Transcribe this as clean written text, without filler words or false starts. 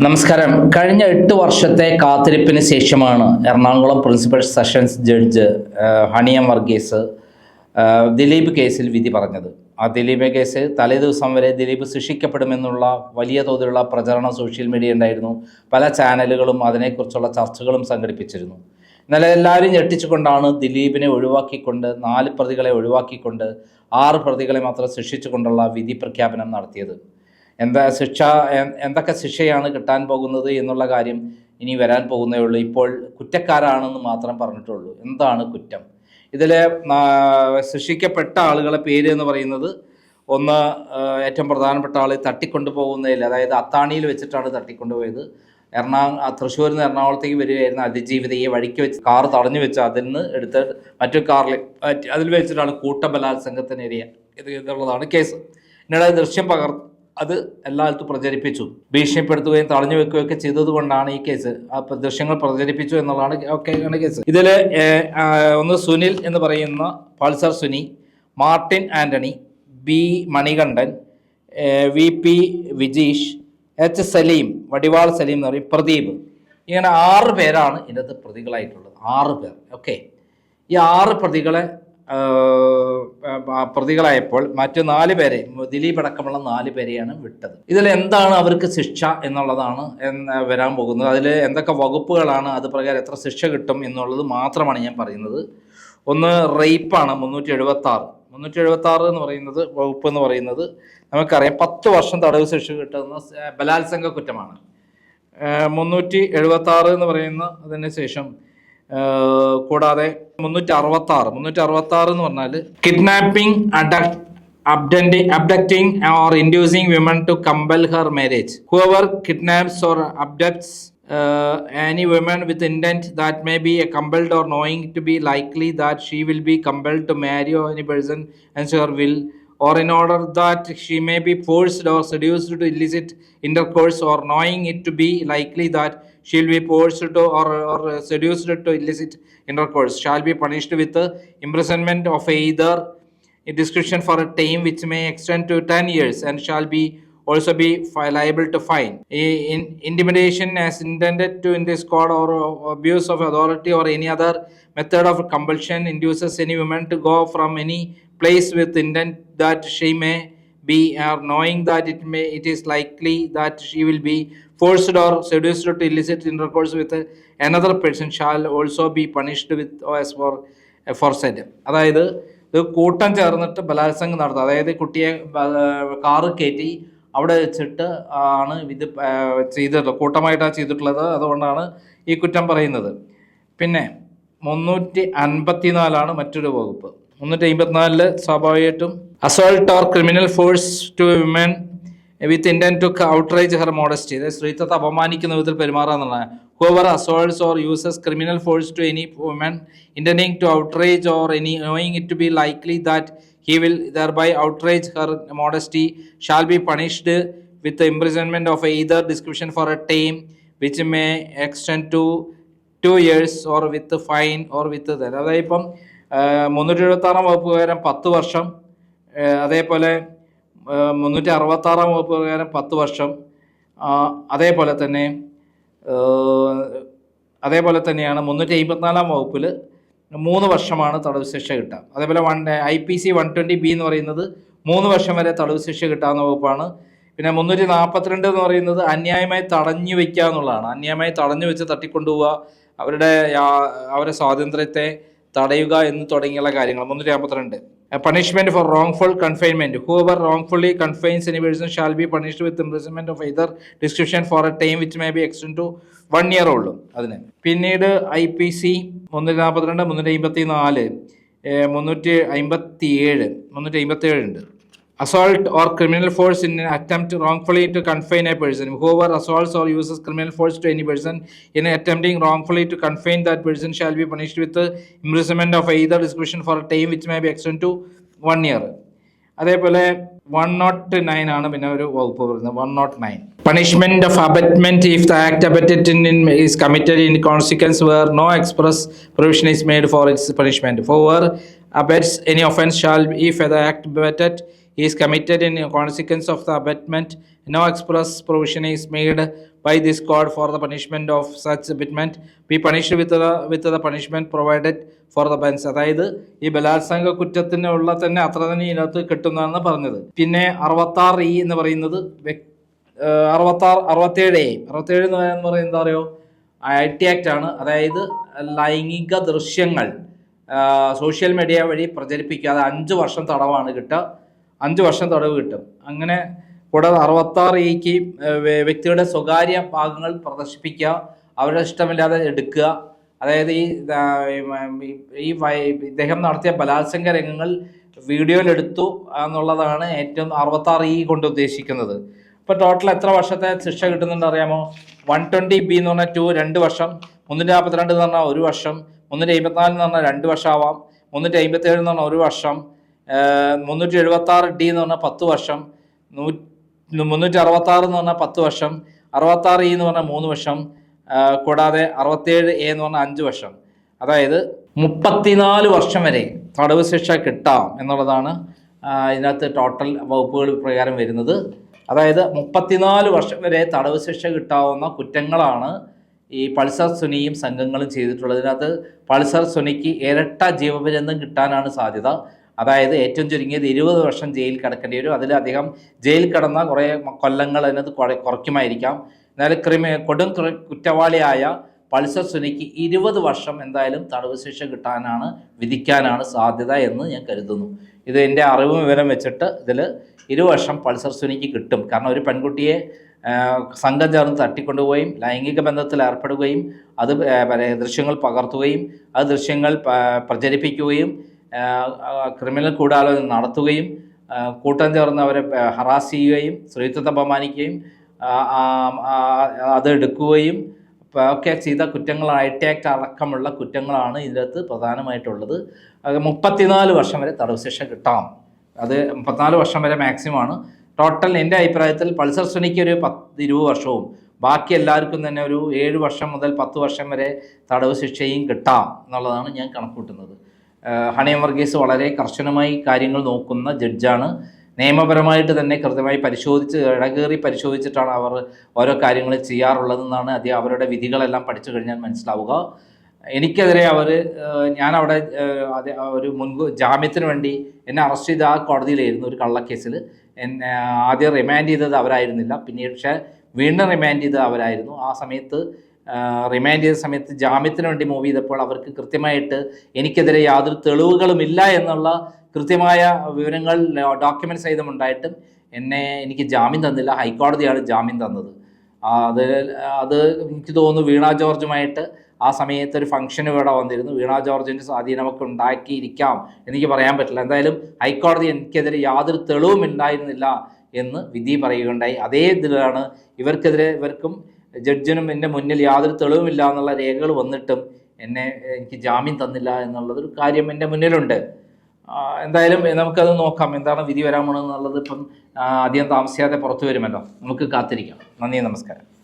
നമസ്കാരം. കഴിഞ്ഞ 8 വർഷത്തെ കാത്തിരിപ്പിന് ശേഷമാണ് എറണാകുളം പ്രിൻസിപ്പൽ സെഷൻസ് ജഡ്ജ് ഹണിയം വർഗീസ് ദിലീപ് കേസിൽ വിധി പറഞ്ഞത്. ആ ദിലീപ് കേസ് തലേദിവസം വരെ ദിലീപ് ശിക്ഷിക്കപ്പെടുമെന്നുള്ള വലിയ തോതിലുള്ള പ്രചരണം സോഷ്യൽ മീഡിയ ഉണ്ടായിരുന്നു. പല ചാനലുകളും അതിനെക്കുറിച്ചുള്ള ചർച്ചകളും സംഘടിപ്പിച്ചിരുന്നു. ഇന്നലെ എല്ലാവരും ഞെട്ടിച്ചുകൊണ്ടാണ് ദിലീപിനെ ഒഴിവാക്കിക്കൊണ്ട് 4 പ്രതികളെ ഒഴിവാക്കിക്കൊണ്ട് 6 പ്രതികളെ മാത്രം ശിക്ഷിച്ചുകൊണ്ടുള്ള വിധി പ്രഖ്യാപനം നടത്തിയത്. എന്തൊക്കെ ശിക്ഷയാണ് കിട്ടാൻ പോകുന്നത് എന്നുള്ള കാര്യം ഇനി വരാൻ പോകുന്നേ ഉള്ളൂ. ഇപ്പോൾ കുറ്റക്കാരാണെന്ന് മാത്രം പറഞ്ഞിട്ടുള്ളൂ. എന്താണ് കുറ്റം? ഇതിൽ ശിക്ഷിക്കപ്പെട്ട ആളുകളെ പേര് എന്ന് പറയുന്നത്, ഒന്ന്, ഏറ്റവും പ്രധാനപ്പെട്ട ആൾ തട്ടിക്കൊണ്ടുപോകുന്നതിൽ, അതായത് അത്താണിയിൽ വെച്ചിട്ടാണ് തട്ടിക്കൊണ്ടുപോയത്. തൃശ്ശൂരിൽ നിന്ന് എറണാകുളത്തേക്ക് വരികയായിരുന്നു അതിജീവിതയെ വഴിക്ക് വെച്ച് കാർ തടഞ്ഞു വെച്ച് അതിൽ നിന്ന് എടുത്ത് മറ്റു കാറിൽ അതിൽ വെച്ചിട്ടാണ് കൂട്ടബലാത്സംഗത്തിനിരയ എന്നുള്ളതാണ് കേസ്. പിന്നീട് ദൃശ്യം അത് എല്ലായിടത്തും പ്രചരിപ്പിച്ചു. ഭീഷണിപ്പെടുത്തുകയും തടഞ്ഞു വെക്കുകയൊക്കെ ചെയ്തത് കൊണ്ടാണ് ഈ കേസ്. ദൃശ്യങ്ങൾ പ്രചരിപ്പിച്ചു എന്നുള്ളതാണ് കേസ്. ഇതിൽ ഒന്ന് സുനിൽ എന്ന് പറയുന്ന Pulsar Suni, Martin Antony, B Manikandan, V P Vijeesh, H Saleem, വടിവാൾ സലീം എന്ന് പറയും, പ്രദീപ്, ഇങ്ങനെ 6 പേരാണ് ഇതിനകത്ത് പ്രതികളായിട്ടുള്ളത്. 6 പേർ. ഓക്കെ. ഈ 6 പ്രതികളായപ്പോൾ മറ്റു 4 പേരെ, ദിലീപ് അടക്കമുള്ള 4 പേരെയാണ് വിട്ടത്. ഇതിൽ എന്താണ് അവർക്ക് ശിക്ഷ എന്നുള്ളതാണ് വരാൻ പോകുന്നത്. അതിൽ എന്തൊക്കെ വകുപ്പുകളാണ്, അത് പ്രകാരം എത്ര ശിക്ഷ കിട്ടും എന്നുള്ളത് മാത്രമാണ് ഞാൻ പറയുന്നത്. ഒന്ന്, റേപ്പാണ് 376 എന്ന് പറയുന്നത് വകുപ്പ് എന്ന് പറയുന്നത് നമുക്കറിയാം 10 വർഷം തടവ് ശിക്ഷ കിട്ടുന്ന ബലാത്സംഗ കുറ്റമാണ്. 376 എന്ന് പറയുന്ന അതിന് ശേഷം കൂടാതെ 366 എന്ന് പറഞ്ഞാൽ kidnapping, abducting or inducing women to compel her marriage. Whoever kidnaps or abducts any woman with intent that may be compelled or knowing to be likely that she will be compelled to marry any person against her will, or in order that she may be forced or seduced to illicit intercourse, or knowing it to be likely that she will be forced to or seduced to illicit intercourse, shall be punished with imprisonment of either a discretion for a term which may extend to 10 years and shall be also be liable to fine. Intimidation as intended to in this code, or abuse of authority or any other method of compulsion induces any woman to go from any place with intent that she may be, or knowing that it is likely that she will be forced or seduced to illicit intercourse with another person, shall also be punished with as for aforesaid. അതായത് ഇത് കൂട്ടം ചേർന്നിട്ട് ബലാത്സംഗം നടത്തുക, അതായത് കുട്ടിയെ car കയറ്റി അവിടെ വെച്ചിട്ട് ആണ് ഇത് ചെയ്തിട്ടുള്ളത്, കൂട്ടമായിട്ടാണ് ചെയ്തിട്ടുള്ളത്. അതുകൊണ്ടാണ് ഈ കുറ്റം പറയുന്നത്. പിന്നെ 354 മറ്റൊരു വകുപ്പ്. 354 സ്വാഭാവികമായിട്ടും assault or criminal force to women with intent to outrage her modesty, അതായത് സ്ത്രീത്വത്തെ അപമാനിക്കുന്ന വിധത്തിൽ പെരുമാറാന്നുള്ളതാണ്. Whoever assaults or uses criminal force to any woman intending to outrage or any knowing it to be likely that he will thereby outrage her modesty shall be punished with the imprisonment of either discretion for a term which may extend to 2 years, or with the fine or with the, അതായത് ഇപ്പം 376 വകുപ്പ് പ്രകാരം 10 വർഷം, അതേപോലെ 366 വകുപ്പ് പ്രകാരം 10 വർഷം, അതേപോലെ തന്നെയാണ് 354 വകുപ്പിൽ 3 വർഷമാണ് തടവ് ശിക്ഷ കിട്ടുക. അതേപോലെ IPC 120B എന്ന് പറയുന്നത് 3 വർഷം വരെ തടവ് ശിക്ഷ കിട്ടാവുന്ന വകുപ്പാണ്. പിന്നെ 342 എന്ന് പറയുന്നത് അന്യായമായി തടഞ്ഞു വയ്ക്കുക എന്നുള്ളതാണ്. അന്യായമായി തടഞ്ഞു വെച്ച് തട്ടിക്കൊണ്ടുപോവുക, അവരുടെ സ്വാതന്ത്ര്യത്തെ തടയുക എന്ന് തുടങ്ങിയുള്ള കാര്യങ്ങൾ. 352 punishment for wrongful confinement. Whoever wrongfully confines any person shall be punished with imprisonment of either discretion for a term which may be extended to 1 year ഉള്ളൂ അതിന്. പിന്നീട് IPC 342, 354, 357 ഉണ്ട്. Assault or criminal force in an attempt wrongfully to confine a person. Whoever assaults or uses criminal force to any person in attempting wrongfully to confine that person shall be punished with the imprisonment of either discretion for a term which may be extended to 1 year. അതേപോലെ 109 ആണ് പിന്നെ ഒരു വകുപ്പ് പറയുന്നത്. 109 punishment of abetment if the act abetted in is committed in consequence where no express provision is made for its punishment. Whoever abets any offence shall, if the act abetted he is committed in consequence of the abetment. No express provision is made by this code for the punishment of such abetment. Be punished with the punishment provided for the offense. അതായത് ഈ ബലാത്സംഗ കുറ്റത്തിനുള്ള തന്നെ അത്ര തന്നെ ഇതിനകത്ത് കിട്ടുന്നതെന്ന് പറഞ്ഞത്. പിന്നെ 66E എന്ന് പറയുന്നത് 67 എന്ന് പറയുന്നത് എന്താ പറയുക, IT ആക്ട് ആണ്. അതായത് ലൈംഗിക ദൃശ്യങ്ങൾ സോഷ്യൽ മീഡിയ വഴി പ്രചരിപ്പിക്കാതെ 5 വർഷം തടവാണ് കിട്ടുക, 5 വർഷം തടവ് കിട്ടും. അങ്ങനെ കൂടാതെ 66E വ്യക്തിയുടെ സ്വകാര്യ ഭാഗങ്ങൾ പ്രദർശിപ്പിക്കുക, അവരുടെ ഇഷ്ടമില്ലാതെ എടുക്കുക, അതായത് ഈ ഇദ്ദേഹം നടത്തിയ ബലാത്സംഗ രംഗങ്ങൾ വീഡിയോയിലെടുത്തു എന്നുള്ളതാണ് ഏറ്റവും 66E കൊണ്ട് ഉദ്ദേശിക്കുന്നത്. ഇപ്പോൾ ടോട്ടൽ എത്ര വർഷത്തെ ശിക്ഷ കിട്ടുന്നുണ്ട് അറിയാമോ? 120B എന്ന് പറഞ്ഞാൽ 2 വർഷം, 342 എന്ന് പറഞ്ഞാൽ 1 വർഷം, 354 എന്ന് പറഞ്ഞാൽ 2 വർഷം ആവാം, 357 എന്ന് പറഞ്ഞാൽ 1 വർഷം, 376D എന്ന് പറഞ്ഞാൽ 10 വർഷം, 366 എന്ന് പറഞ്ഞാൽ 10 വർഷം, 66E എന്ന് പറഞ്ഞാൽ 3 വർഷം, കൂടാതെ 67A എന്ന് പറഞ്ഞാൽ 5 വർഷം. അതായത് 34 വർഷം വരെ തടവ് ശിക്ഷ കിട്ടാം എന്നുള്ളതാണ് ഇതിനകത്ത് ടോട്ടൽ വകുപ്പുകൾ പ്രകാരം വരുന്നത്. അതായത് 34 വർഷം വരെ തടവ് ശിക്ഷ കിട്ടാവുന്ന കുറ്റങ്ങളാണ് ഈ പൾസർ സുനിയും സംഘങ്ങളും ചെയ്തിട്ടുള്ളത്. ഇതിനകത്ത് പൾസർ സുനിക്ക് ഇരട്ട ജീവപര്യന്തം കിട്ടാനാണ് സാധ്യത. അതായത് ഏറ്റവും ചുരുങ്ങിയത് 20 വർഷം ജയിലിൽ കിടക്കേണ്ടി വരും. അതിലധികം ജയിലിൽ കിടന്ന കുറേ കൊല്ലങ്ങൾ അതിനകത്ത് കുറയ്ക്കുമായിരിക്കാം. എന്നാൽ കൊടും കുറ്റവാളിയായ പൾസർ സുനിക്ക് 20 വർഷം എന്തായാലും തടവ് ശിക്ഷ വിധിക്കാനാണ് സാധ്യത എന്ന് ഞാൻ കരുതുന്നു. ഇത് എൻ്റെ അറിവും വിവരം വെച്ചിട്ട് ഇതിൽ 20 വർഷം പൾസർ സുനിക്ക് കിട്ടും. കാരണം ഒരു പെൺകുട്ടിയെ സംഘം ചേർന്ന് തട്ടിക്കൊണ്ടുപോവുകയും ലൈംഗിക ബന്ധത്തിൽ ഏർപ്പെടുകയും അത് ദൃശ്യങ്ങൾ പകർത്തുകയും അത് ദൃശ്യങ്ങൾ പ്രചരിപ്പിക്കുകയും ക്രിമിനൽ ഗൂഢാലോചന നടത്തുകയും കൂട്ടം ചേർന്ന് അവരെ ഹറാസ് ചെയ്യുകയും സ്ത്രീത്വത്തെ അപമാനിക്കുകയും അത് എടുക്കുകയും ഒക്കെ ചെയ്ത കുറ്റങ്ങളാണ്. IT ആക്ട് അടക്കമുള്ള കുറ്റങ്ങളാണ് ഇതിനകത്ത് പ്രധാനമായിട്ടുള്ളത്. 34 വർഷം വരെ തടവ് ശിക്ഷ കിട്ടാം. അത് 34 വർഷം വരെ മാക്സിമം ആണ്. ടോട്ടൽ എൻ്റെ അഭിപ്രായത്തിൽ പൾസർ സുനിക്ക് ഒരു 20 വർഷവും ബാക്കി എല്ലാവർക്കും തന്നെ ഒരു 7 വർഷം മുതൽ 10 വർഷം വരെ തടവ് ശിക്ഷയും കിട്ടാം എന്നുള്ളതാണ് ഞാൻ കണക്കൂട്ടുന്നത്. ഹണിയം വർഗീസ് വളരെ കർശനമായി കാര്യങ്ങൾ നോക്കുന്ന ജഡ്ജാണ്. നിയമപരമായിട്ട് തന്നെ കൃത്യമായി ഇടകേറി പരിശോധിച്ചിട്ടാണ് അവർ ഓരോ കാര്യങ്ങൾ ചെയ്യാറുള്ളതെന്നാണ് അവരുടെ വിധികളെല്ലാം പഠിച്ചു കഴിഞ്ഞാൽ മനസ്സിലാവുക. എനിക്കെതിരെ ഞാനവിടെ ഒരു ജാമ്യത്തിന് വേണ്ടി എന്നെ അറസ്റ്റ് ചെയ്ത ആ കോടതിയിലായിരുന്നു ഒരു കള്ളക്കേസിൽ. എന്നെ ആദ്യം റിമാൻഡ് ചെയ്തത് അവരായിരുന്നില്ല, പിന്നീട് പക്ഷേ വീണ്ടും റിമാൻഡ് ചെയ്തത് അവരായിരുന്നു. ആ സമയത്ത് റിമാൻഡ് ചെയ്ത സമയത്ത് ജാമ്യത്തിന് വേണ്ടി മൂവ് ചെയ്തപ്പോൾ അവർക്ക് കൃത്യമായിട്ട് എനിക്കെതിരെ യാതൊരു തെളിവുകളുമില്ല എന്നുള്ള കൃത്യമായ വിവരങ്ങൾ ഡോക്യുമെൻ്റ് സഹിതമുണ്ടായിട്ടും എനിക്ക് ജാമ്യം തന്നില്ല. ഹൈക്കോടതിയാണ് ജാമ്യം തന്നത്. അത് എനിക്ക് തോന്നുന്നു വീണ ജോർജുമായിട്ട് ആ സമയത്ത് ഒരു ഫംഗ്ഷന് ഇവിടെ വന്നിരുന്നു. വീണ ജോർജിൻ്റെ സ്വാധീനമൊക്കെ ഉണ്ടാക്കിയിരിക്കാം, എനിക്ക് പറയാൻ പറ്റില്ല. എന്തായാലും ഹൈക്കോടതി എനിക്കെതിരെ യാതൊരു തെളിവും ഉണ്ടായിരുന്നില്ല എന്ന് വിധി പറയുകയുണ്ടായി. അതേ ഇതിലാണ് ഇവർക്കും ജഡ്ജിനും എൻ്റെ മുന്നിൽ യാതൊരു തെളിവുമില്ല എന്നുള്ള രേഖകൾ വന്നിട്ടും എനിക്ക് ജാമ്യം തന്നില്ല എന്നുള്ളതൊരു കാര്യം എൻ്റെ മുന്നിലുണ്ട്. എന്തായാലും നമുക്കത് നോക്കാം, എന്താണ് വിധി വരാൻ പോണെന്നുള്ളത്. ഇപ്പം അധികം താമസിയാതെ പുറത്തു വരുമല്ലോ, നമുക്ക് കാത്തിരിക്കാം. നന്ദി, നമസ്കാരം.